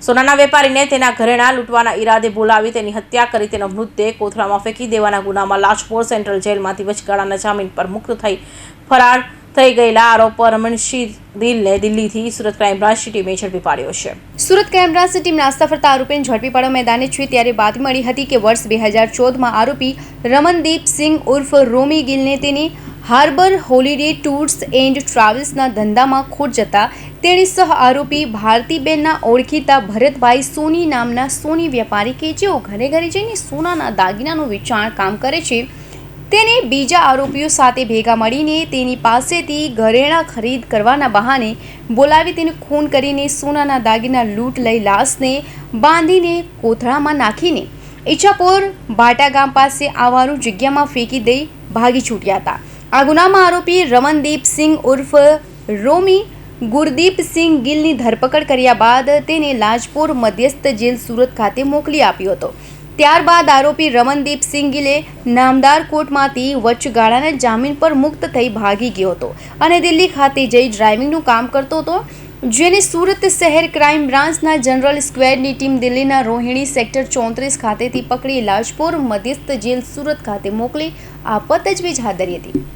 સોનાના વેપારીને તેના ઘરેણા લૂંટવાના ઈરાદે બોલાવી તેની હત્યા કરી તેનો મૃતદેહ કોથળામાં ફેંકી દેવાના ગુનામાં લાજપોર સેન્ટ્રલ જેલમાંથી વચગાળાના જામીન પર મુક્ત થઈ ફરાર થઈ ગયેલા આરોપી રમણસિંહ દિલને દિલ્હીથી સુરત ક્રાઇમ બ્રાન્ચની ટીમે ઝડપી પાડ્યો છે। સુરત ક્રાઇમ બ્રાન્ચની ટીમ નાસ્તા ફરતા આરોપીને ઝડપી પાડવા મેદાને છે ત્યારે બાતમી મળી હતી કે વર્ષ 2014માં આરોપી રમનદીપ સિંહ ઉર્ફ રોમી ગિલને તેની હાર્બર હોલિડે ટૂર્સ એન્ડ ટ્રાવેલ્સના ધંધામાં ખોટ જતા તેની સહ આરોપી ભારતીબેનના ઓળખીતા ભરતભાઈ સોની નામના સોની વેપારી કે જેઓ ઘરે ઘરે જઈને સોનાના દાગીનાનું વેચાણ કામ કરે છે તેને બીજા આરોપીઓ સાથે ભેગા મળીને તેની પાસેથી ઘરેણાં ખરીદ કરવાના બહાને બોલાવી તેને ખૂન કરીને સોનાના દાગીના લૂંટ લઈ લાશને બાંધીને કોથળામાં નાખીને ઈચ્છાપોર ભાટા ગામ પાસે આવારું જગ્યામાં ફેંકી દઈ ભાગી છૂટ્યા હતા। આ ગુનામાં આરોપી રમનદીપ સિંહ ઉર્ફ રોમી ગુરદીપસિંહ ગિલની ધરપકડ કર્યા બાદ તેને લાજપોર મધ્યસ્થ જેલ સુરત ખાતે મોકલી આપ્યો હતો। ત્યારબાદ આરોપી રમનદીપસિંહ ગિલે નામદાર કોર્ટમાંથી વચગાળાના જામીન પર મુક્ત થઈ ભાગી ગયો હતો અને દિલ્હી ખાતે જઈ ડ્રાઇવિંગનું કામ કરતો હતો, જેને સુરત શહેર ક્રાઇમ બ્રાન્ચના જનરલ સ્ક્વોડની ટીમ દિલ્હીના રોહિણી સેક્ટર 34 ખાતેથી પકડી લાજપોર મધ્યસ્થ જેલ સુરત ખાતે મોકલી આ તજવીજ હાથ ધરી હતી।